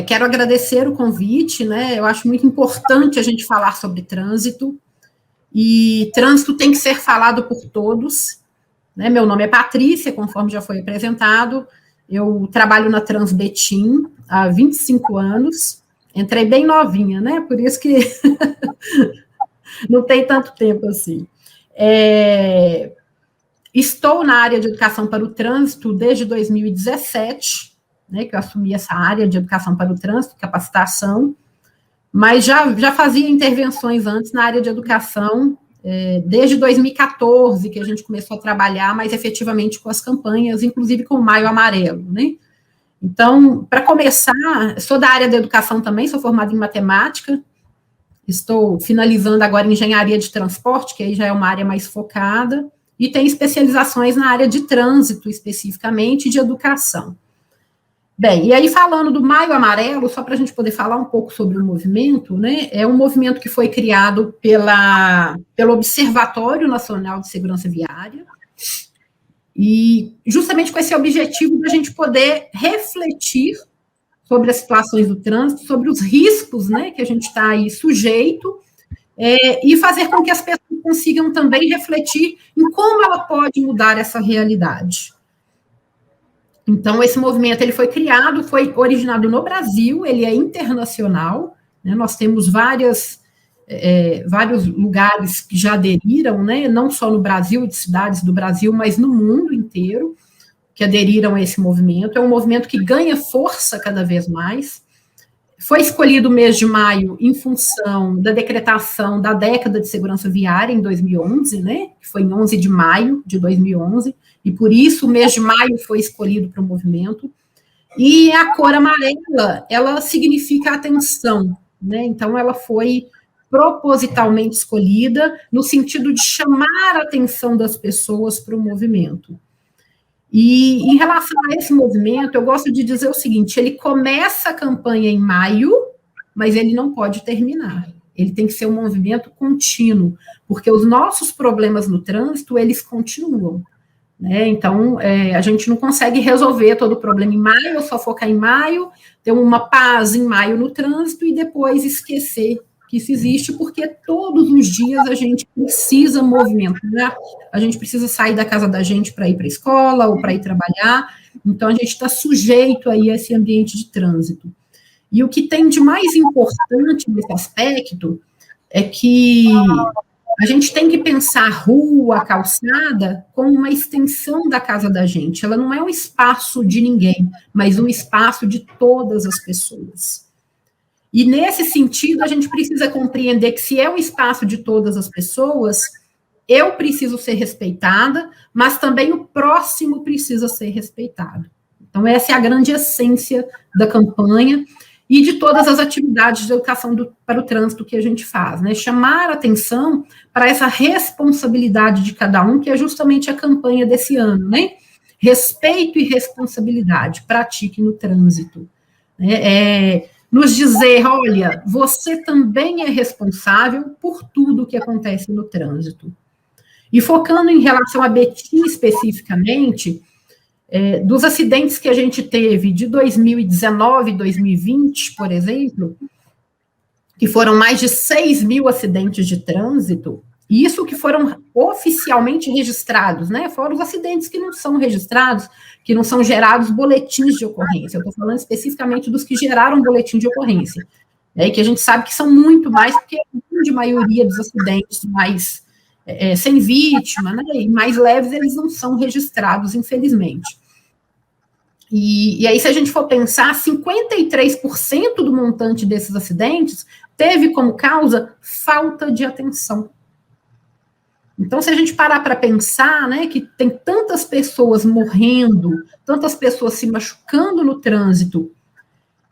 Quero agradecer o convite, né? Eu acho muito importante a gente falar sobre trânsito, e trânsito tem que ser falado por todos, né? Meu nome é Patrícia, conforme já foi apresentado, eu trabalho na Transbetim há 25 anos, entrei bem novinha, né? Por isso que não tem tanto tempo assim. Estou na área de educação para o trânsito desde 2017, né, que eu assumi essa área de educação para o trânsito, capacitação, mas já fazia intervenções antes na área de educação, desde 2014, que a gente começou a trabalhar mais efetivamente com as campanhas, inclusive com o Maio Amarelo, né? Então, para começar, sou da área da educação também, sou formada em matemática, estou finalizando agora engenharia de transporte, que aí já é uma área mais focada, e tem especializações na área de trânsito, especificamente, e de educação. Bem, e aí falando do Maio Amarelo, só para a gente poder falar um pouco sobre o movimento, né, é um movimento que foi criado pelo Observatório Nacional de Segurança Viária, e justamente com esse objetivo de a gente poder refletir sobre as situações do trânsito, sobre os riscos, né, que a gente está aí sujeito, e fazer com que as pessoas consigam também refletir em como ela pode mudar essa realidade. Então, esse movimento ele foi criado, foi originado no Brasil, ele é internacional, né, nós temos vários lugares que já aderiram, né, não só no Brasil, de cidades do Brasil, mas no mundo inteiro, que aderiram a esse movimento. É um movimento que ganha força cada vez mais. Foi escolhido o mês de maio em função da decretação da década de segurança viária em 2011, né, que foi em 11 de maio de 2011, e por isso o mês de maio foi escolhido para o movimento. E a cor amarela, ela significa atenção, né, então ela foi propositalmente escolhida no sentido de chamar a atenção das pessoas para o movimento. E em relação a esse movimento, eu gosto de dizer o seguinte: ele começa a campanha em maio, mas ele não pode terminar. Ele tem que ser um movimento contínuo, porque os nossos problemas no trânsito, eles continuam, né? Então, a gente não consegue resolver todo o problema em maio, só focar em maio, ter uma paz em maio no trânsito e depois esquecer que isso existe, porque todos os dias a gente precisa movimentar, a gente precisa sair da casa da gente para ir para a escola ou para ir trabalhar, então a gente está sujeito aí a esse ambiente de trânsito. E o que tem de mais importante nesse aspecto é que a gente tem que pensar a rua, a calçada, como uma extensão da casa da gente. Ela não é um espaço de ninguém, mas um espaço de todas as pessoas. E, nesse sentido, a gente precisa compreender que, se é um espaço de todas as pessoas, eu preciso ser respeitada, mas também o próximo precisa ser respeitado. Então, essa é a grande essência da campanha e de todas as atividades de educação para o trânsito que a gente faz, né? Chamar atenção para essa responsabilidade de cada um, que é justamente a campanha desse ano, né? Respeito e responsabilidade, pratique no trânsito. Nos dizer, olha, você também é responsável por tudo que acontece no trânsito. E focando em relação a Betim especificamente, dos acidentes que a gente teve de 2019 e 2020, por exemplo, que foram mais de 6 mil acidentes de trânsito, isso que foram oficialmente registrados, né? Fora os acidentes que não são registrados, que não são gerados boletins de ocorrência. Eu estou falando especificamente dos que geraram boletim de ocorrência, né? E que a gente sabe que são muito mais, porque a grande maioria dos acidentes mais sem vítima, né? E mais leves, eles não são registrados, infelizmente. E aí, se a gente for pensar, 53% do montante desses acidentes teve como causa falta de atenção. Então, se a gente parar para pensar, né, que tem tantas pessoas morrendo, tantas pessoas se machucando no trânsito,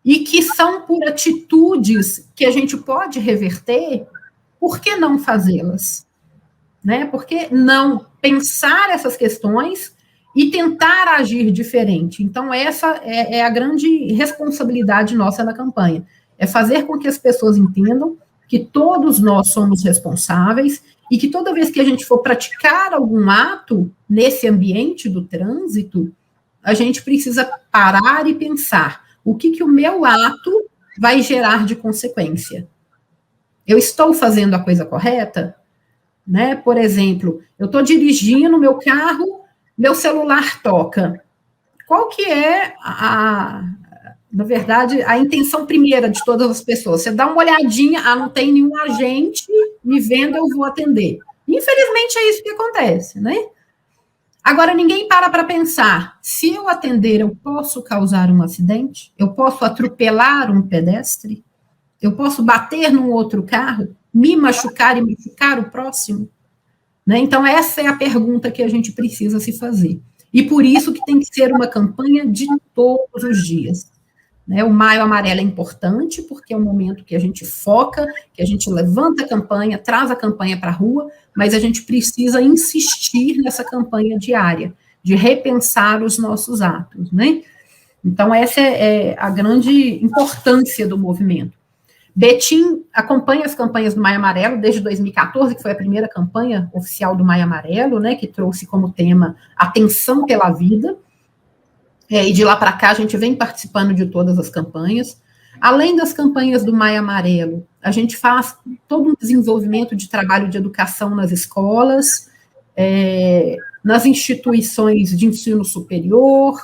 e que são por atitudes que a gente pode reverter, por que não fazê-las? Né? Por que não pensar essas questões e tentar agir diferente? Então, essa é a grande responsabilidade nossa na campanha, é fazer com que as pessoas entendam que todos nós somos responsáveis e que toda vez que a gente for praticar algum ato nesse ambiente do trânsito, a gente precisa parar e pensar o que o meu ato vai gerar de consequência. Eu estou fazendo a coisa correta? Né? Por exemplo, eu estou dirigindo meu carro, meu celular toca. Qual que é, na verdade, a intenção primeira de todas as pessoas? Você dá uma olhadinha, não tem nenhum agente me vendo, eu vou atender. Infelizmente, é isso que acontece, né? Agora, ninguém para pensar, se eu atender, eu posso causar um acidente? Eu posso atropelar um pedestre? Eu posso bater num outro carro? Me machucar e machucar o próximo? Né? Então, essa é a pergunta que a gente precisa se fazer. E por isso que tem que ser uma campanha de todos os dias. Né? O Maio Amarelo é importante, porque é um momento que a gente foca, que a gente levanta a campanha, traz a campanha para a rua, mas a gente precisa insistir nessa campanha diária, de repensar os nossos atos. Né? Então, essa é a grande importância do movimento. Betim acompanha as campanhas do Maio Amarelo desde 2014, que foi a primeira campanha oficial do Maio Amarelo, né, que trouxe como tema Atenção pela Vida, e de lá para cá a gente vem participando de todas as campanhas. Além das campanhas do Maio Amarelo, a gente faz todo um desenvolvimento de trabalho de educação nas escolas, nas instituições de ensino superior,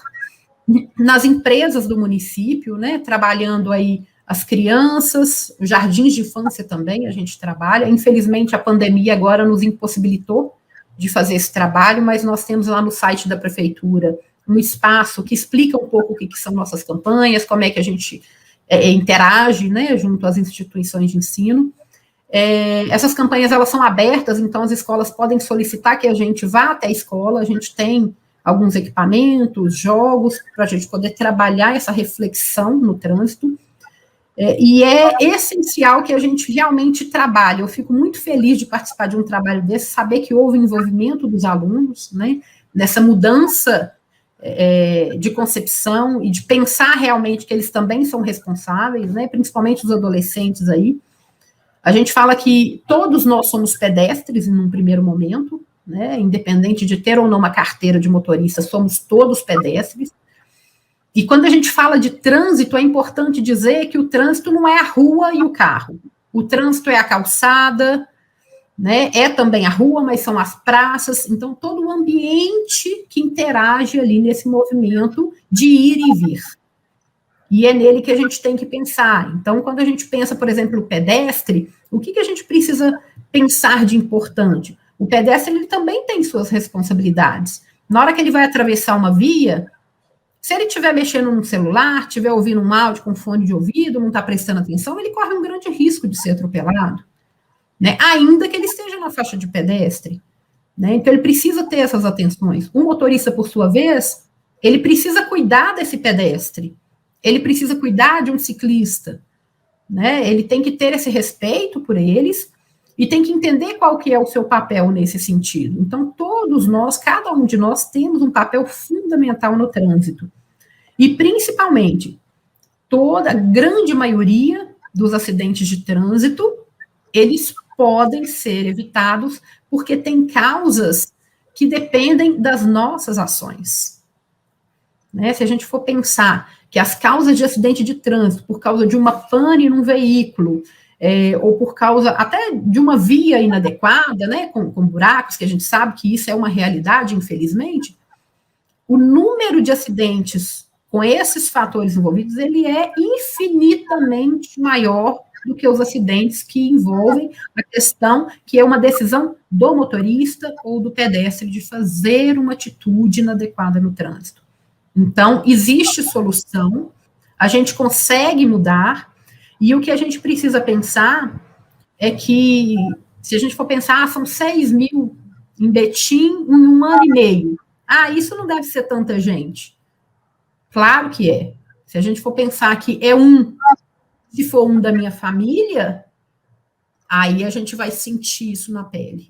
nas empresas do município, né, trabalhando aí as crianças, os jardins de infância também a gente trabalha. Infelizmente, a pandemia agora nos impossibilitou de fazer esse trabalho, mas nós temos lá no site da prefeitura um espaço que explica um pouco o que são nossas campanhas, como é que a gente interage, né, junto às instituições de ensino. Essas campanhas, elas são abertas, então as escolas podem solicitar que a gente vá até a escola, a gente tem alguns equipamentos, jogos, para a gente poder trabalhar essa reflexão no trânsito. E é essencial que a gente realmente trabalhe. Eu fico muito feliz de participar de um trabalho desse, saber que houve envolvimento dos alunos, né, nessa mudança de concepção e de pensar realmente que eles também são responsáveis, né, principalmente os adolescentes aí. A gente fala que todos nós somos pedestres em um primeiro momento, né, independente de ter ou não uma carteira de motorista, somos todos pedestres. E quando a gente fala de trânsito, é importante dizer que o trânsito não é a rua e o carro. O trânsito é a calçada, né? É também a rua, mas são as praças. Então, todo o ambiente que interage ali nesse movimento de ir e vir. E é nele que a gente tem que pensar. Então, quando a gente pensa, por exemplo, o pedestre, o que a gente precisa pensar de importante? O pedestre, ele também tem suas responsabilidades. Na hora que ele vai atravessar uma via, se ele estiver mexendo no celular, estiver ouvindo um áudio com fone de ouvido, não está prestando atenção, ele corre um grande risco de ser atropelado, né? Ainda que ele esteja na faixa de pedestre, né? Então, ele precisa ter essas atenções. O motorista, por sua vez, ele precisa cuidar desse pedestre, ele precisa cuidar de um ciclista, né? Ele tem que ter esse respeito por eles e tem que entender qual que é o seu papel nesse sentido. Então, todos nós, cada um de nós, temos um papel fundamental no trânsito. E, principalmente, toda a grande maioria dos acidentes de trânsito, eles podem ser evitados porque tem causas que dependem das nossas ações. Né? Se a gente for pensar que as causas de acidente de trânsito, por causa de uma pane num veículo, ou por causa até de uma via inadequada, né, com buracos, que a gente sabe que isso é uma realidade, infelizmente, o número de acidentes com esses fatores envolvidos, ele é infinitamente maior do que os acidentes que envolvem a questão que é uma decisão do motorista ou do pedestre de fazer uma atitude inadequada no trânsito. Então, existe solução, a gente consegue mudar, e o que a gente precisa pensar é que, se a gente for pensar, são 6 mil em Betim em 1 ano e meio. Isso não deve ser tanta gente. Claro que é. Se a gente for pensar que se for um da minha família, aí a gente vai sentir isso na pele.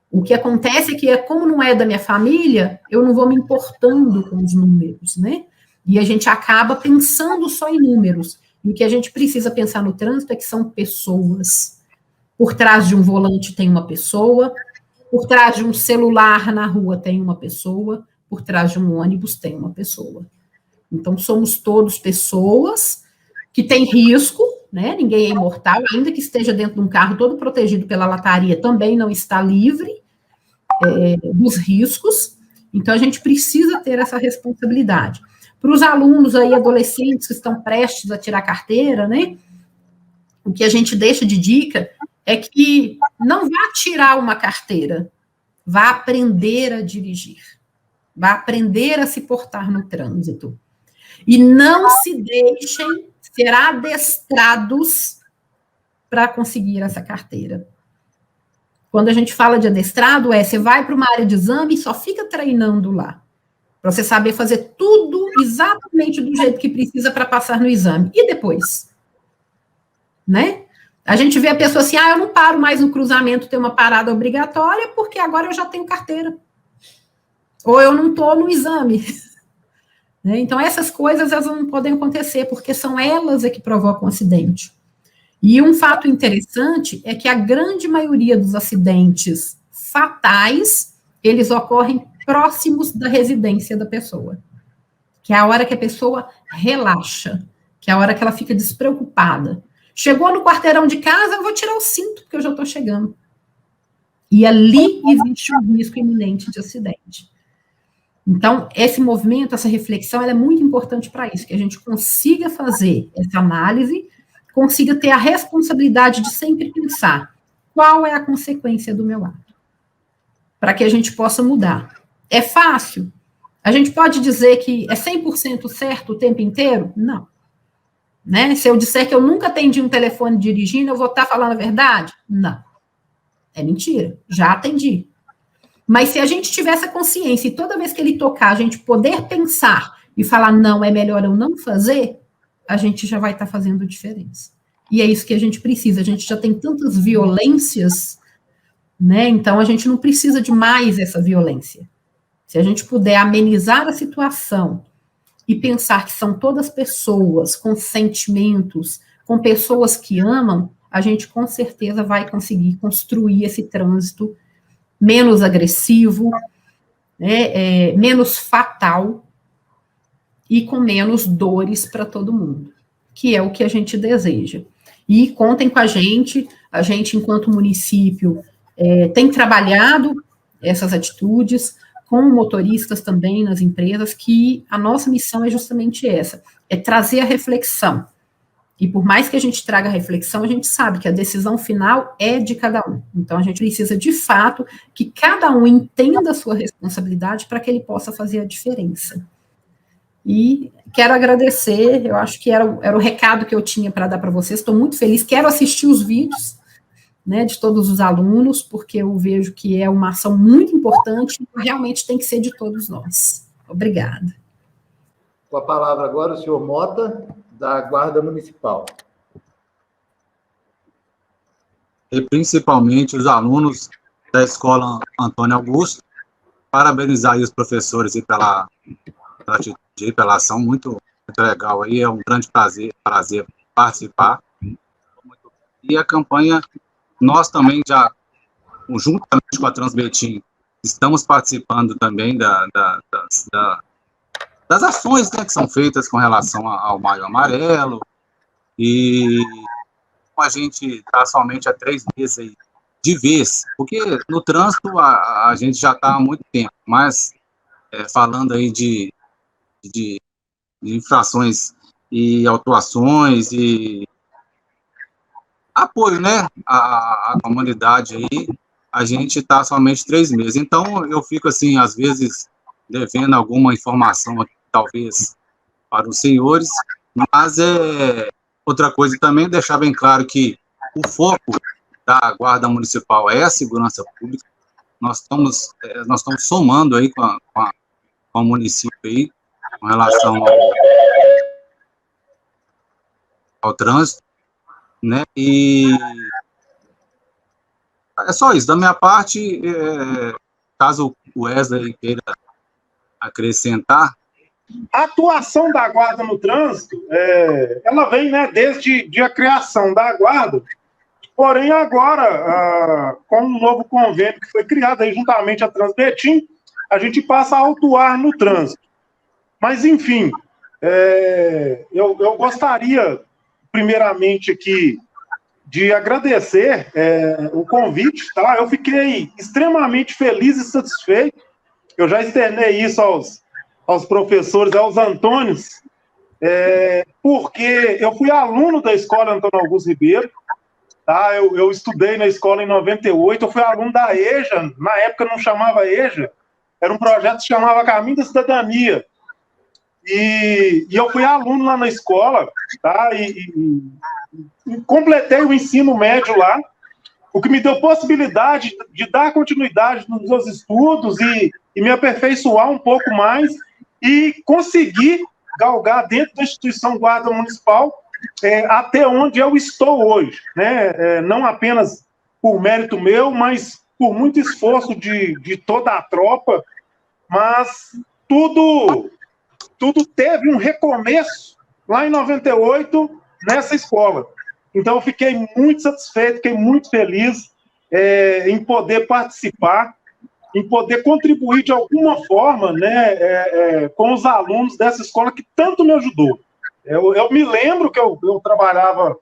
O que acontece é que, como não é da minha família, eu não vou me importando com os números, né? E a gente acaba pensando só em números. E o que a gente precisa pensar no trânsito é que são pessoas. Por trás de um volante tem uma pessoa, por trás de um celular na rua tem uma pessoa, por trás de um ônibus tem uma pessoa. Então, somos todos pessoas que têm risco, né? Ninguém é imortal, ainda que esteja dentro de um carro todo protegido pela lataria, também não está livre dos riscos. Então, a gente precisa ter essa responsabilidade. Para os alunos aí, adolescentes que estão prestes a tirar carteira, né? O que a gente deixa de dica é que não vá tirar uma carteira, vá aprender a dirigir, vá aprender a se portar no trânsito. E não se deixem ser adestrados para conseguir essa carteira. Quando a gente fala de adestrado, você vai para uma área de exame e só fica treinando lá, para você saber fazer tudo exatamente do jeito que precisa para passar no exame. E depois? Né? A gente vê a pessoa assim, eu não paro mais no cruzamento, ter uma parada obrigatória, porque agora eu já tenho carteira. Ou eu não estou no exame. Né? Então, essas coisas elas não podem acontecer, porque são elas que provocam o acidente. E um fato interessante é que a grande maioria dos acidentes fatais, eles ocorrem próximos da residência da pessoa, que é a hora que a pessoa relaxa, que é a hora que ela fica despreocupada. Chegou no quarteirão de casa, eu vou tirar o cinto, porque eu já estou chegando. E ali existe um risco iminente de acidente. Então, esse movimento, essa reflexão, ela é muito importante para isso, que a gente consiga fazer essa análise, consiga ter a responsabilidade de sempre pensar qual é a consequência do meu ato, para que a gente possa mudar. É fácil? A gente pode dizer que é 100% certo o tempo inteiro? Não. Né? Se eu disser que eu nunca atendi um telefone dirigindo, eu vou estar falando a verdade? Não. É mentira. Já atendi. Mas se a gente tiver essa consciência e toda vez que ele tocar, a gente poder pensar e falar, não, é melhor eu não fazer, a gente já vai estar fazendo diferença. E é isso que a gente precisa. A gente já tem tantas violências, né? Então a gente não precisa de mais essa violência. Se a gente puder amenizar a situação e pensar que são todas pessoas com sentimentos, com pessoas que amam, a gente com certeza vai conseguir construir esse trânsito menos agressivo, né, menos fatal e com menos dores para todo mundo, que é o que a gente deseja. E contem com a gente enquanto município, tem trabalhado essas atitudes, com motoristas também nas empresas, que a nossa missão é justamente essa, é trazer a reflexão. E por mais que a gente traga a reflexão, a gente sabe que a decisão final é de cada um. Então, a gente precisa, de fato, que cada um entenda a sua responsabilidade para que ele possa fazer a diferença. E quero agradecer, eu acho que era o recado que eu tinha para dar para vocês, estou muito feliz, quero assistir os vídeos, né, de todos os alunos, porque eu vejo que é uma ação muito importante e realmente tem que ser de todos nós. Obrigada. Com a palavra agora o senhor Mota, da Guarda Municipal. E principalmente os alunos da Escola Antônio Augusto, parabenizar aí os professores aí pela atitude, pela ação muito, muito legal aí, é um grande prazer participar. E a campanha, nós também já, juntamente com a Transbetim, estamos participando também das ações, né, que são feitas com relação ao Maio Amarelo, e a gente está somente há 3 meses aí de vez, porque no trânsito a gente já está há muito tempo, mas falando aí de infrações e autuações e apoio, né, à comunidade aí, a gente está somente 3 meses. Então, eu fico assim, às vezes, devendo alguma informação aqui, talvez, para os senhores, mas outra coisa também, deixar bem claro que o foco da Guarda Municipal é a segurança pública. Nós estamos somando aí com o município aí, com relação ao trânsito, né, e é só isso. Da minha parte, caso o Wesley queira acrescentar. A atuação da Guarda no trânsito, ela vem, né, desde a criação da Guarda, porém agora, com um novo convênio que foi criado aí juntamente a Transbetim, a gente passa a autuar no trânsito. Mas, enfim, eu gostaria, primeiramente, aqui, de agradecer o convite, tá? Eu fiquei extremamente feliz e satisfeito. Eu já externei isso aos professores, aos Antônios, porque eu fui aluno da Escola Antônio Augusto Ribeiro, tá? Eu estudei na escola em 98, eu fui aluno da EJA, na época não chamava EJA, era um projeto que se chamava Caminho da Cidadania. E eu fui aluno lá na escola, tá? E completei o ensino médio lá, o que me deu possibilidade de dar continuidade nos meus estudos e me aperfeiçoar um pouco mais e conseguir galgar dentro da instituição Guarda Municipal até onde eu estou hoje, né? Não apenas por mérito meu, mas por muito esforço de toda a tropa, mas tudo teve um recomeço lá em 98 nessa escola. Então eu fiquei muito satisfeito, fiquei muito feliz em poder participar, em poder contribuir de alguma forma, né, com os alunos dessa escola que tanto me ajudou. Eu me lembro que eu trabalhava,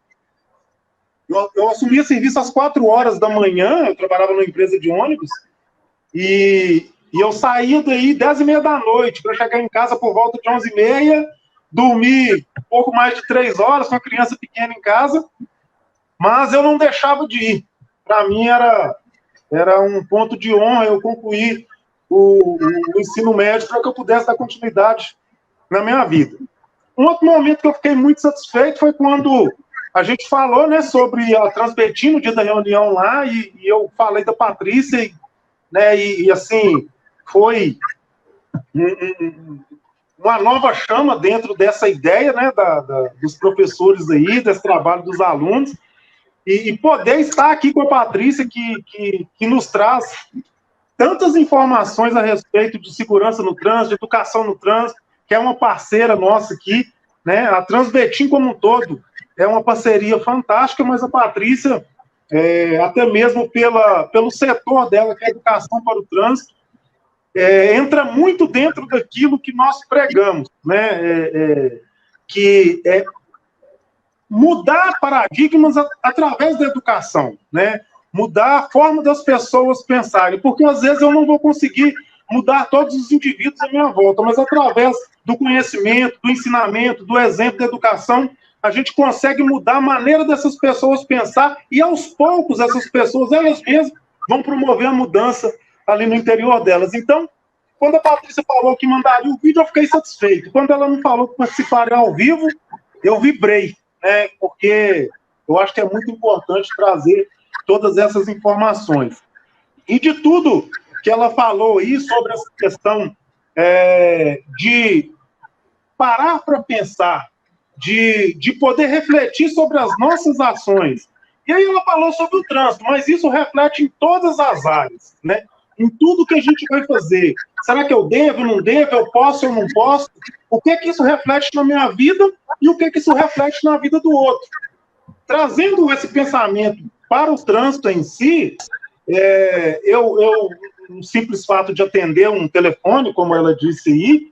eu assumia serviço às 4 horas da manhã, eu trabalhava numa empresa de ônibus, e eu saía daí 10h30 da noite, para chegar em casa por volta de 11h30, dormir um pouco mais de 3 horas, com a criança pequena em casa, mas eu não deixava de ir. Para mim era um ponto de honra eu concluir o ensino médio para que eu pudesse dar continuidade na minha vida. Um outro momento que eu fiquei muito satisfeito foi quando a gente falou, né, sobre a Transbetim no dia da reunião lá, e eu falei da Patrícia, né, e assim, foi uma nova chama dentro dessa ideia, né, dos professores aí, desse trabalho dos alunos, e poder estar aqui com a Patrícia, que nos traz tantas informações a respeito de segurança no trânsito, de educação no trânsito, que é uma parceira nossa aqui, né? A Transbetim como um todo é uma parceria fantástica, mas a Patrícia, até mesmo pelo setor dela, que é a educação para o trânsito, entra muito dentro daquilo que nós pregamos, né? Que é mudar paradigmas através da educação, né? Mudar a forma das pessoas pensarem, porque às vezes eu não vou conseguir mudar todos os indivíduos à minha volta, mas através do conhecimento, do ensinamento, do exemplo da educação, a gente consegue mudar a maneira dessas pessoas pensar e aos poucos essas pessoas, elas mesmas, vão promover a mudança ali no interior delas. Então, quando a Patrícia falou que mandaria o vídeo, eu fiquei satisfeito. Quando ela me falou que participaria ao vivo, eu vibrei, né? Porque eu acho que é muito importante trazer todas essas informações. E de tudo que ela falou aí sobre essa questão de parar para pensar, de poder refletir sobre as nossas ações. E aí ela falou sobre o trânsito, mas isso reflete em todas as áreas, né? Em tudo que a gente vai fazer. Será que eu devo, não devo, eu posso ou não posso? O que isso reflete na minha vida e o que isso reflete na vida do outro? Trazendo esse pensamento para o trânsito em si, um simples fato de atender um telefone, como ela disse aí,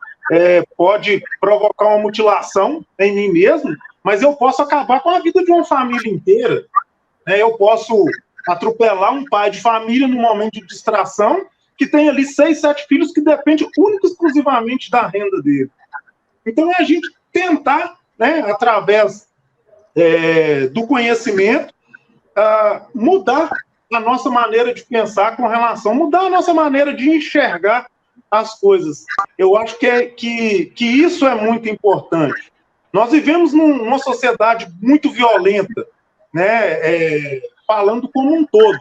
pode provocar uma mutilação em mim mesmo, mas eu posso acabar com a vida de uma família inteira. Eu posso atropelar um pai de família num momento de distração, que tem ali 6, 7 filhos que dependem única e exclusivamente da renda dele. Então, é a gente tentar, né, através do conhecimento, mudar a nossa maneira de pensar com relação, mudar a nossa maneira de enxergar as coisas. Eu acho que isso é muito importante. Nós vivemos numa sociedade muito violenta, né, falando como um todo.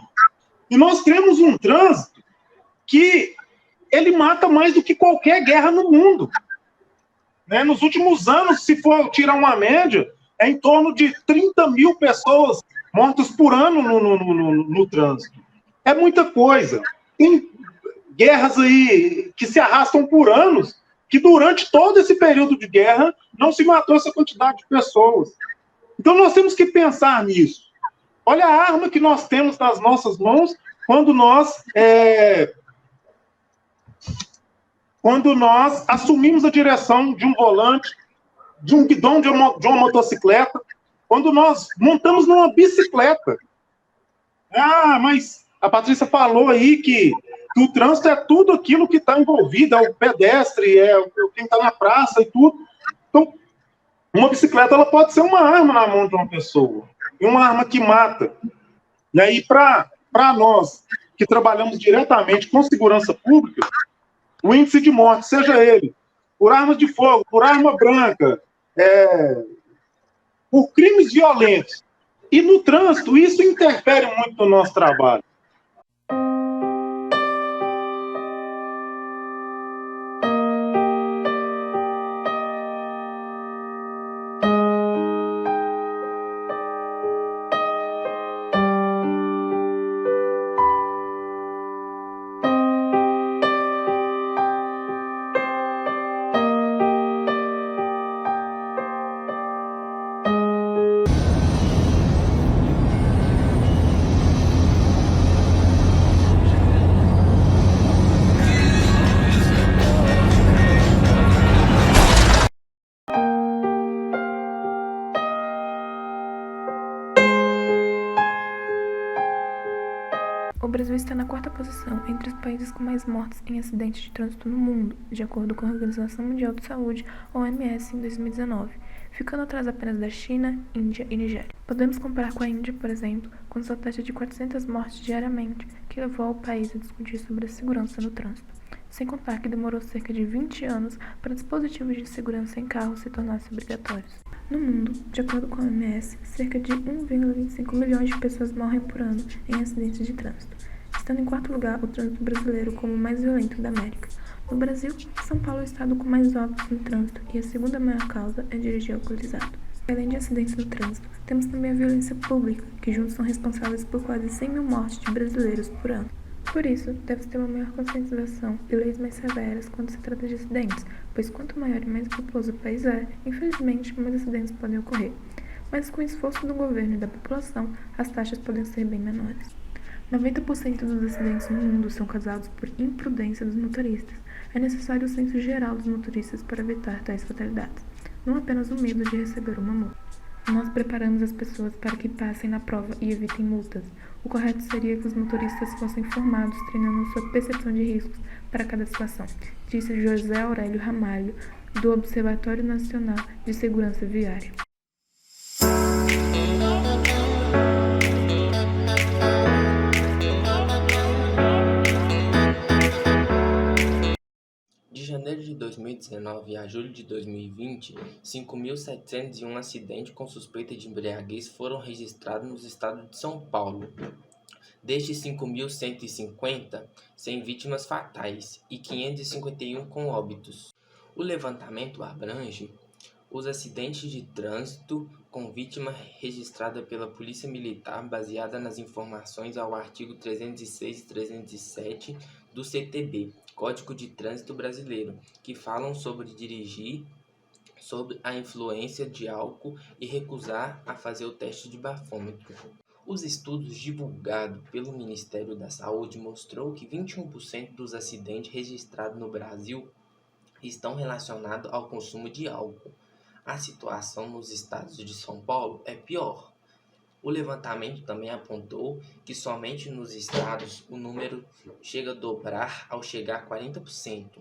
E nós temos um trânsito que ele mata mais do que qualquer guerra no mundo. Né? Nos últimos anos, se for tirar uma média, é em torno de 30 mil pessoas mortas por ano no trânsito. É muita coisa. Tem guerras aí que se arrastam por anos, que durante todo esse período de guerra não se matou essa quantidade de pessoas. Então nós temos que pensar nisso. Olha a arma que nós temos nas nossas mãos quando nós assumimos a direção de um volante, de um guidão de uma motocicleta, quando nós montamos numa bicicleta. Ah, mas a Patrícia falou aí que o trânsito é tudo aquilo que está envolvido, é o pedestre, é quem está na praça e tudo. Então, uma bicicleta ela pode ser uma arma na mão de uma pessoa, e uma arma que mata. E aí, para nós que trabalhamos diretamente com segurança pública, o índice de morte, seja ele por armas de fogo, por arma branca, por crimes violentos, e no trânsito, isso interfere muito no nosso trabalho. O Brasil está na 4ª posição entre os países com mais mortes em acidentes de trânsito no mundo, de acordo com a Organização Mundial de Saúde, OMS, em 2019, ficando atrás apenas da China, Índia e Nigéria. Podemos comparar com a Índia, por exemplo, com sua taxa de 400 mortes diariamente, que levou ao país a discutir sobre a segurança no trânsito. Sem contar que demorou cerca de 20 anos para dispositivos de segurança em carros se tornassem obrigatórios. No mundo, de acordo com a OMS, cerca de 1,25 milhões de pessoas morrem por ano em acidentes de trânsito, estando em 4º lugar o trânsito brasileiro como o mais violento da América. No Brasil, São Paulo é o estado com mais óbitos no trânsito e a segunda maior causa é dirigir alcoolizado. Além de acidentes no trânsito, temos também a violência pública, que juntos são responsáveis por quase 100 mil mortes de brasileiros por ano. Por isso, deve-se ter uma maior conscientização e leis mais severas quando se trata de acidentes, pois quanto maior e mais populoso o país é, infelizmente, mais acidentes podem ocorrer. Mas com o esforço do governo e da população, as taxas podem ser bem menores. 90% dos acidentes no mundo são causados por imprudência dos motoristas. É necessário o senso geral dos motoristas para evitar tais fatalidades, não apenas o medo de receber uma multa. Nós preparamos as pessoas para que passem na prova e evitem multas. O correto seria que os motoristas fossem formados, treinando sua percepção de riscos para cada situação, disse José Aurélio Ramalho, do Observatório Nacional de Segurança Viária. De janeiro de 2019 a julho de 2020, 5.701 acidentes com suspeita de embriaguez foram registrados no estado de São Paulo. Destes 5.150, 100 vítimas fatais e 551 com óbitos. O levantamento abrange os acidentes de trânsito com vítima registrada pela Polícia Militar baseada nas informações ao artigo 306 e 307 do CTB, Código de Trânsito Brasileiro, que falam sobre dirigir sob a influência de álcool e recusar a fazer o teste de bafômetro. Os estudos divulgados pelo Ministério da Saúde mostrou que 21% dos acidentes registrados no Brasil estão relacionados ao consumo de álcool. A situação nos estados de São Paulo é pior. O levantamento também apontou que somente nos estados o número chega a dobrar ao chegar a 40%.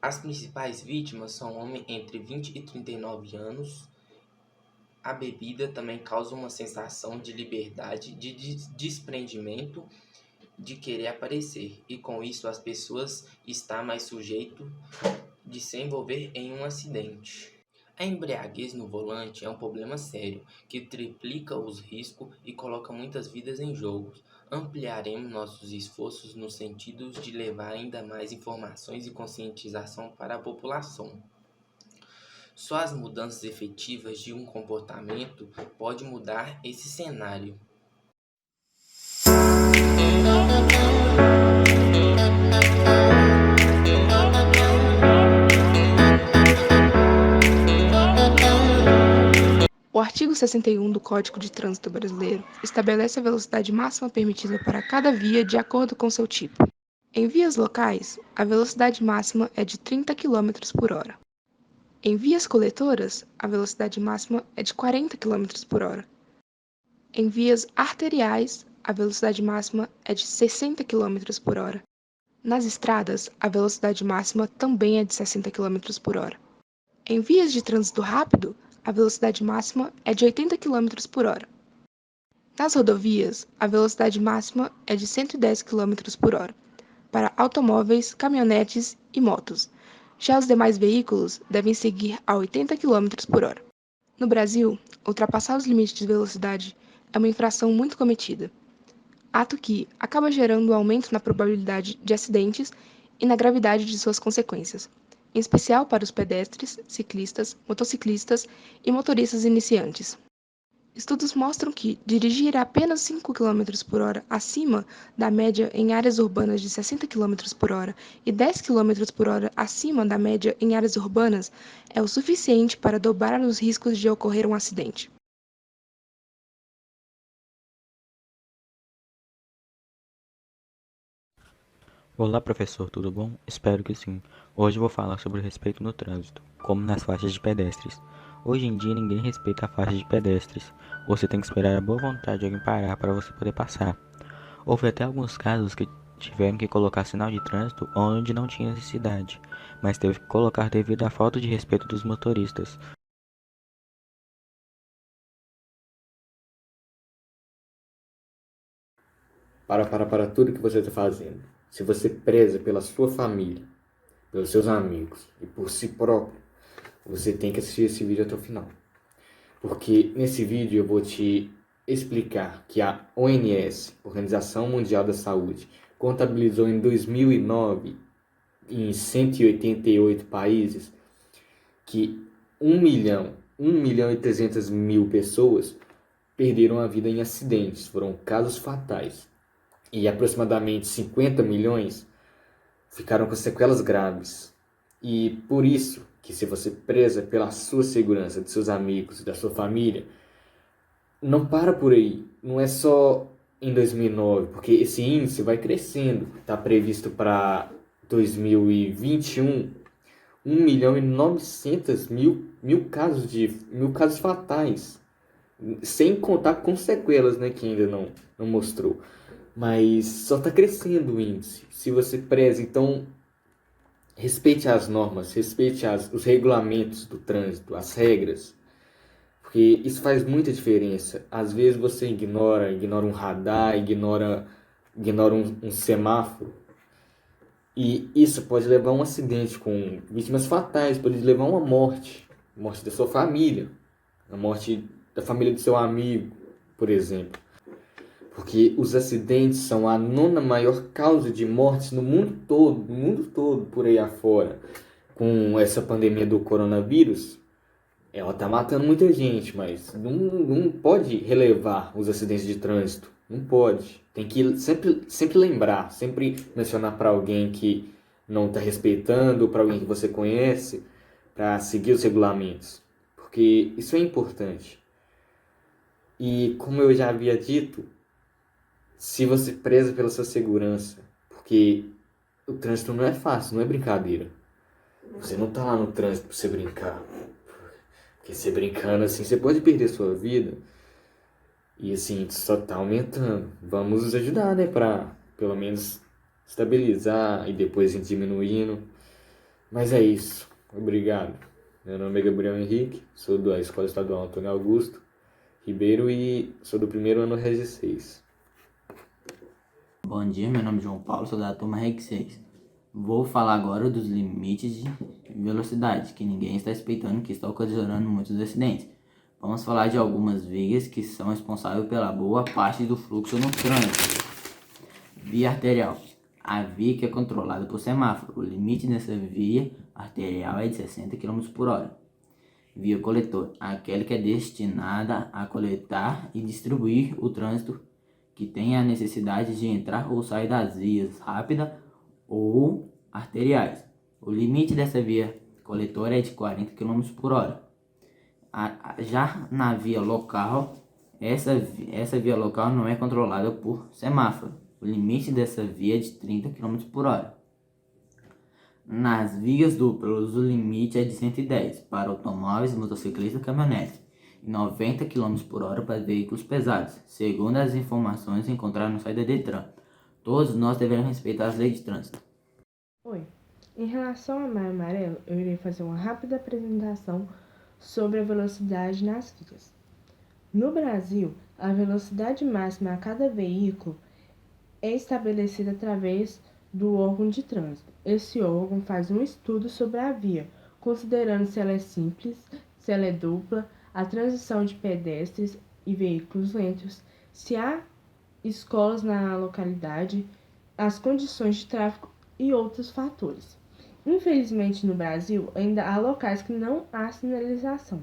As principais vítimas são homens entre 20 e 39 anos. A bebida também causa uma sensação de liberdade, de desprendimento, de querer aparecer, e com isso as pessoas estão mais sujeitas de se envolver em um acidente. A embriaguez no volante é um problema sério, que triplica os riscos e coloca muitas vidas em jogo. Ampliaremos nossos esforços no sentido de levar ainda mais informações e conscientização para a população. Só as mudanças efetivas de um comportamento podem mudar esse cenário. O artigo 61 do Código de Trânsito Brasileiro estabelece a velocidade máxima permitida para cada via de acordo com seu tipo. Em vias locais, a velocidade máxima é de 30 km por hora. Em vias coletoras, a velocidade máxima é de 40 km por hora. Em vias arteriais, a velocidade máxima é de 60 km por hora. Nas estradas, a velocidade máxima também é de 60 km por hora. Em vias de trânsito rápido, a velocidade máxima é de 80 km por hora. Nas rodovias, a velocidade máxima é de 110 km por hora, para automóveis, caminhonetes e motos. Já os demais veículos devem seguir a 80 km por hora. No Brasil, ultrapassar os limites de velocidade é uma infração muito cometida, ato que acaba gerando um aumento na probabilidade de acidentes e na gravidade de suas consequências, em especial para os pedestres, ciclistas, motociclistas e motoristas iniciantes. Estudos mostram que dirigir a apenas 5 km por hora acima da média em áreas urbanas de 60 km por hora e 10 km por hora acima da média em áreas urbanas é o suficiente para dobrar os riscos de ocorrer um acidente. Olá, professor, tudo bom? Espero que sim. Hoje vou falar sobre o respeito no trânsito, como nas faixas de pedestres. Hoje em dia ninguém respeita a faixa de pedestres. Você tem que esperar a boa vontade de alguém parar para você poder passar. Houve até alguns casos que tiveram que colocar sinal de trânsito onde não tinha necessidade, mas teve que colocar devido à falta de respeito dos motoristas. Para tudo que você está fazendo. Se você preza pela sua família, pelos seus amigos e por si próprio, você tem que assistir esse vídeo até o final. Porque nesse vídeo eu vou te explicar que a OMS, Organização Mundial da Saúde, contabilizou em 2009, em 188 países, que 1 milhão e 300 mil pessoas perderam a vida em acidentes, foram casos fatais. E aproximadamente 50 milhões ficaram com sequelas graves. E por isso que, se você preza pela sua segurança, de seus amigos e da sua família, não para por aí. Não é só em 2009, porque esse índice vai crescendo. Está previsto para 2021 1 milhão e 900 mil casos fatais, sem contar com sequelas, né, que ainda não mostrou. Mas só está crescendo o índice. Se você preza, então respeite as normas, respeite os regulamentos do trânsito, as regras, porque isso faz muita diferença. Às vezes você ignora um radar, ignora um semáforo, e isso pode levar a um acidente com vítimas fatais, pode levar a uma morte da sua família, a morte da família do seu amigo, por exemplo. Porque os acidentes são a 9ª maior causa de mortes no mundo todo, por aí afora. Com essa pandemia do coronavírus, ela tá matando muita gente, mas não pode relevar os acidentes de trânsito. Não pode. Tem que sempre lembrar, sempre mencionar para alguém que não está respeitando, para alguém que você conhece, para seguir os regulamentos. Porque isso é importante. E como eu já havia dito, se você preza pela sua segurança, porque o trânsito não é fácil, não é brincadeira. Você não tá lá no trânsito pra você brincar. Porque você brincando assim, você pode perder sua vida. E assim, só tá aumentando. Vamos nos ajudar, né? Pra pelo menos estabilizar e depois ir diminuindo. Mas é isso. Obrigado. Meu nome é Gabriel Henrique, sou da Escola Estadual Antônio Augusto Ribeiro e sou do primeiro ano Regi 6. Bom dia, meu nome é João Paulo, sou da turma Reg 6. Vou falar agora dos limites de velocidade, que ninguém está respeitando, que está ocasionando muitos acidentes. Vamos falar de algumas vias que são responsáveis pela boa parte do fluxo no trânsito. Via arterial. A via que é controlada por semáforo. O limite dessa via arterial é de 60 km por hora. Via coletor. Aquela que é destinada a coletar e distribuir o trânsito que tem a necessidade de entrar ou sair das vias rápida ou arteriais. O limite dessa via coletora é de 40 km por hora. Já na via local, essa via local não é controlada por semáforo. O limite dessa via é de 30 km por hora. Nas vias duplas, o limite é de 110 para automóveis, motociclistas e caminhonetes e 90 km por hora para veículos pesados, segundo as informações encontradas no site da Detran. Todos nós devemos respeitar as leis de trânsito. Oi, em relação ao Maio Amarelo, eu irei fazer uma rápida apresentação sobre a velocidade nas vias. No Brasil, a velocidade máxima a cada veículo é estabelecida através do órgão de trânsito. Esse órgão faz um estudo sobre a via, considerando se ela é simples, se ela é dupla, a transição de pedestres e veículos lentos, se há escolas na localidade, as condições de tráfego e outros fatores. Infelizmente, no Brasil, ainda há locais que não há sinalização.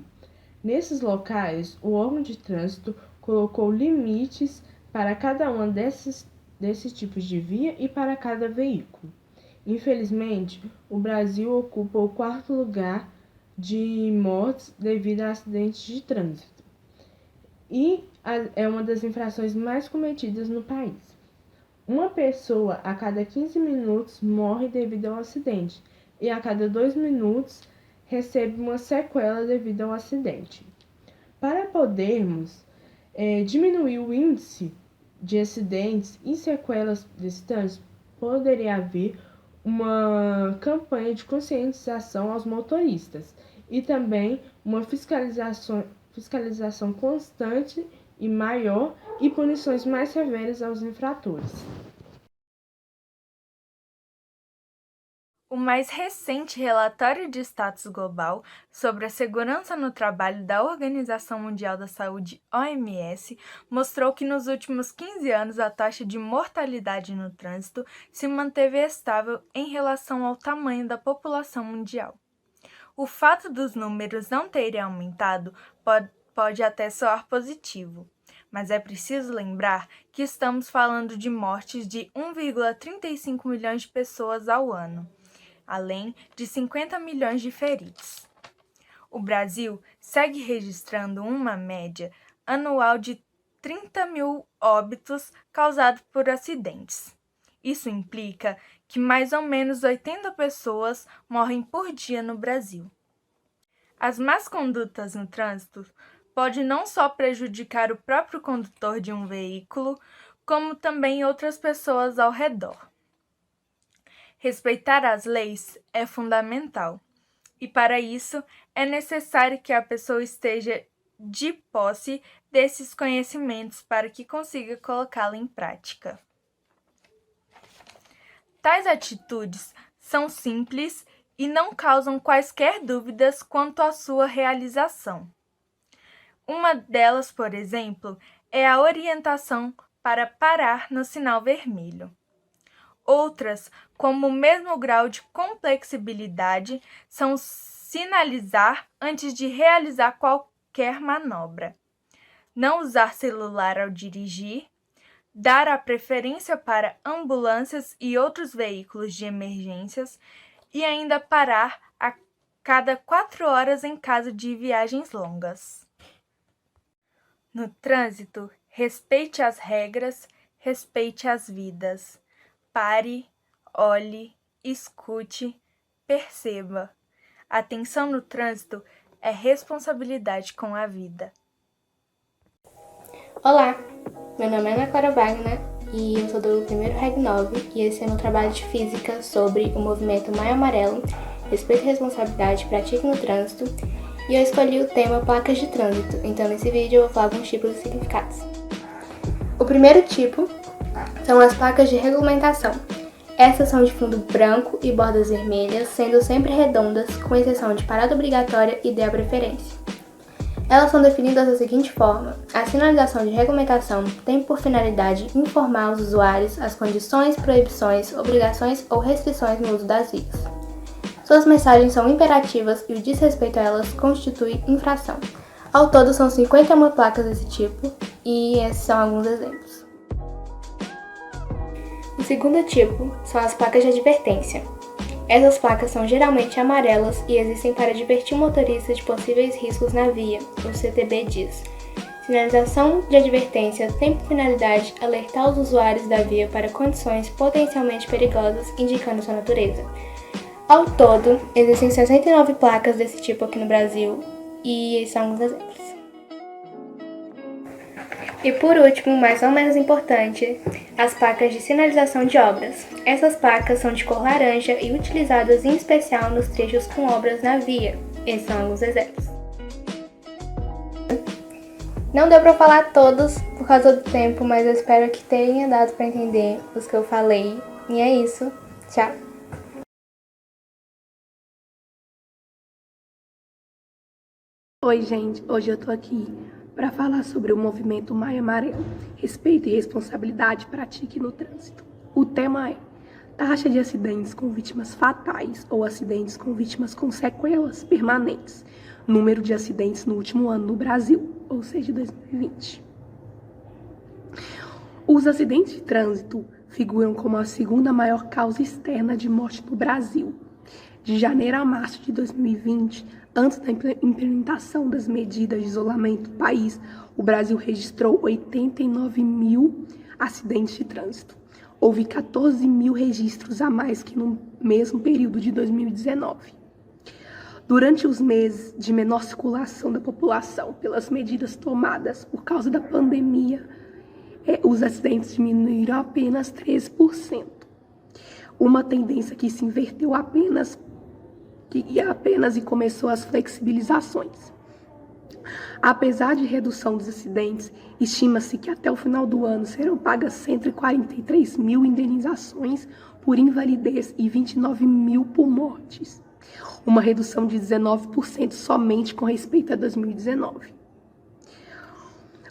Nesses locais, o órgão de trânsito colocou limites para cada uma desses tipos de via e para cada veículo. Infelizmente, o Brasil ocupa o 4º lugar de mortes devido a acidentes de trânsito e é uma das infrações mais cometidas no país. Uma pessoa a cada 15 minutos morre devido ao acidente e a cada 2 minutos recebe uma sequela devido ao acidente. Para podermos diminuir o índice de acidentes e sequelas desse trânsito, poderia haver uma campanha de conscientização aos motoristas e também uma fiscalização constante e maior e punições mais severas aos infratores. O mais recente relatório de status global sobre a segurança no trabalho da Organização Mundial da Saúde, OMS, mostrou que nos últimos 15 anos a taxa de mortalidade no trânsito se manteve estável em relação ao tamanho da população mundial. O fato dos números não terem aumentado pode até soar positivo, mas é preciso lembrar que estamos falando de mortes de 1,35 milhões de pessoas ao ano, além de 50 milhões de feridos. O Brasil segue registrando uma média anual de 30 mil óbitos causados por acidentes. Isso implica que mais ou menos 80 pessoas morrem por dia no Brasil. As más condutas no trânsito podem não só prejudicar o próprio condutor de um veículo, como também outras pessoas ao redor. Respeitar as leis é fundamental, e para isso é necessário que a pessoa esteja de posse desses conhecimentos para que consiga colocá-la em prática. Tais atitudes são simples e não causam quaisquer dúvidas quanto à sua realização. Uma delas, por exemplo, é a orientação para parar no sinal vermelho. Outras, como o mesmo grau de complexibilidade, são sinalizar antes de realizar qualquer manobra, não usar celular ao dirigir, dar a preferência para ambulâncias e outros veículos de emergências e ainda parar a cada 4 horas em caso de viagens longas. No trânsito, respeite as regras, respeite as vidas. Pare, olhe, escute, perceba. Atenção no trânsito é responsabilidade com a vida. Olá, meu nome é Ana Clara Wagner e eu sou do primeiro Reg 9 e esse é meu trabalho de física sobre o movimento Maio Amarelo, respeito e responsabilidade, pratique no trânsito, e eu escolhi o tema placas de trânsito, então nesse vídeo eu vou falar alguns tipos e significados. O primeiro tipo são as placas de regulamentação. Essas são de fundo branco e bordas vermelhas, sendo sempre redondas, com exceção de parada obrigatória e DEA preferência. Elas são definidas da seguinte forma: a sinalização de regulamentação tem por finalidade informar os usuários as condições, proibições, obrigações ou restrições no uso das vias. Suas mensagens são imperativas e o desrespeito a elas constitui infração. Ao todo são 51 placas desse tipo e esses são alguns exemplos. O segundo tipo são as placas de advertência. Essas placas são geralmente amarelas e existem para advertir o motorista de possíveis riscos na via, o CTB diz. Sinalização de advertência tem por finalidade alertar os usuários da via para condições potencialmente perigosas, indicando sua natureza. Ao todo, existem 69 placas desse tipo aqui no Brasil, e esses são alguns exemplos. E por último, mas não menos importante, as placas de sinalização de obras. Essas placas são de cor laranja e utilizadas em especial nos trechos com obras na via. Esses são alguns exemplos. Não deu para falar todos por causa do tempo, mas eu espero que tenha dado para entender os que eu falei. E é isso. Tchau! Oi, gente. Hoje eu tô aqui para falar sobre o movimento Maio Amarelo. Respeito e responsabilidade pratique no trânsito. O tema é taxa de acidentes com vítimas fatais ou acidentes com vítimas com sequelas permanentes. Número de acidentes no último ano no Brasil, ou seja, 2020. Os acidentes de trânsito figuram como a segunda maior causa externa de morte no Brasil. De janeiro a março de 2020, antes da implementação das medidas de isolamento do país, o Brasil registrou 89 mil acidentes de trânsito. Houve 14 mil registros a mais que no mesmo período de 2019. Durante os meses de menor circulação da população pelas medidas tomadas por causa da pandemia, os acidentes diminuíram apenas 13%. Uma tendência que se inverteu apenas e começou as flexibilizações. Apesar de redução dos acidentes, estima-se que até o final do ano serão pagas 143 mil indenizações por invalidez e 29 mil por mortes. Uma redução de 19% somente com respeito a 2019.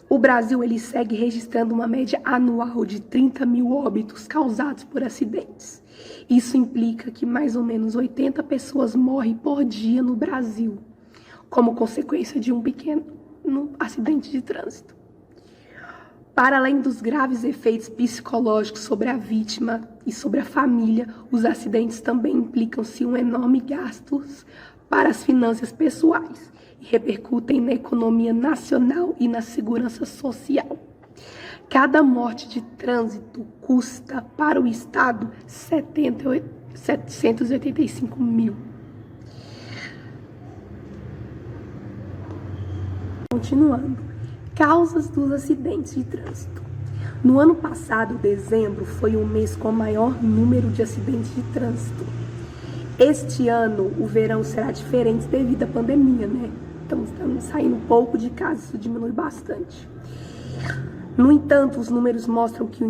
O Brasil ele segue registrando uma média anual de 30 mil óbitos causados por acidentes. Isso implica que mais ou menos 80 pessoas morrem por dia no Brasil, como consequência de um pequeno acidente de trânsito. Para além dos graves efeitos psicológicos sobre a vítima e sobre a família, os acidentes também implicam-se um enorme gastos para as finanças pessoais e repercutem na economia nacional e na segurança social. Cada morte de trânsito custa para o Estado 785 mil. Continuando, causas dos acidentes de trânsito. No ano passado, dezembro, foi o mês com o maior número de acidentes de trânsito. Este ano, o verão será diferente devido à pandemia, né? Então, estamos saindo um pouco de casa, isso diminui bastante. No entanto, os números mostram que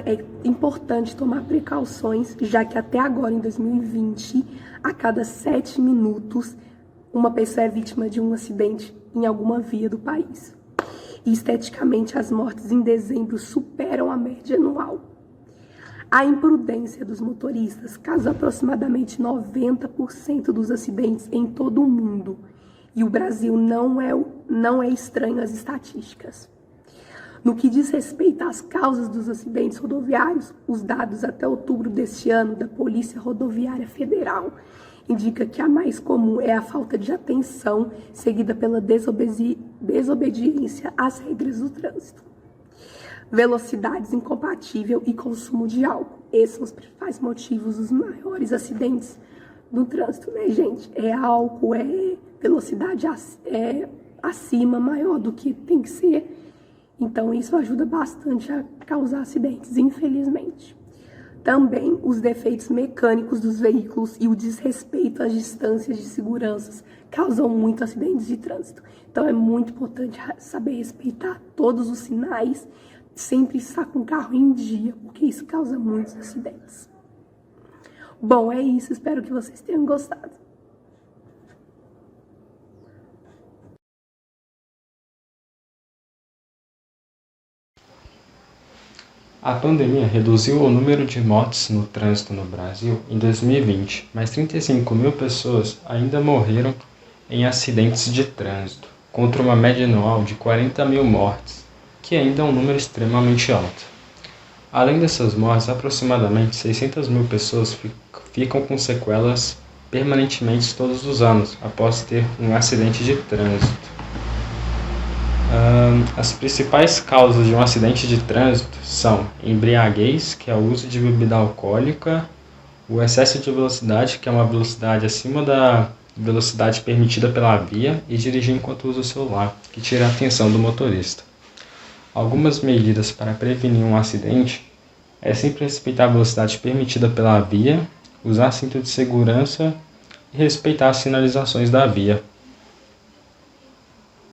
é importante tomar precauções, já que até agora, em 2020, a cada 7 minutos, uma pessoa é vítima de um acidente em alguma via do país. E, esteticamente, as mortes em dezembro superam a média anual. A imprudência dos motoristas causa aproximadamente 90% dos acidentes em todo o mundo. E o Brasil não é estranho às estatísticas. No que diz respeito às causas dos acidentes rodoviários, os dados até outubro deste ano da Polícia Rodoviária Federal indica que a mais comum é a falta de atenção, seguida pela desobediência às regras do trânsito. Velocidades incompatível e consumo de álcool. Esses são os principais motivos dos maiores acidentes do trânsito, né, gente? É álcool, é velocidade acima, maior do que tem que ser. Então, isso ajuda bastante a causar acidentes, infelizmente. Também os defeitos mecânicos dos veículos e o desrespeito às distâncias de segurança causam muitos acidentes de trânsito. Então, é muito importante saber respeitar todos os sinais, sempre estar com o carro em dia, porque isso causa muitos acidentes. Bom, é isso. Espero que vocês tenham gostado. A pandemia reduziu o número de mortes no trânsito no Brasil em 2020, mas 35 mil pessoas ainda morreram em acidentes de trânsito, contra uma média anual de 40 mil mortes, que ainda é um número extremamente alto. Além dessas mortes, aproximadamente 600 mil pessoas ficam com sequelas permanentemente todos os anos, após ter um acidente de trânsito. As principais causas de um acidente de trânsito são embriaguez, que é o uso de bebida alcoólica, O excesso de velocidade, que é uma velocidade acima da velocidade permitida pela via, e dirigir enquanto usa o celular, que tira a atenção do motorista. Algumas medidas para prevenir um acidente é sempre respeitar a velocidade permitida pela via, usar cinto de segurança e respeitar as sinalizações da via.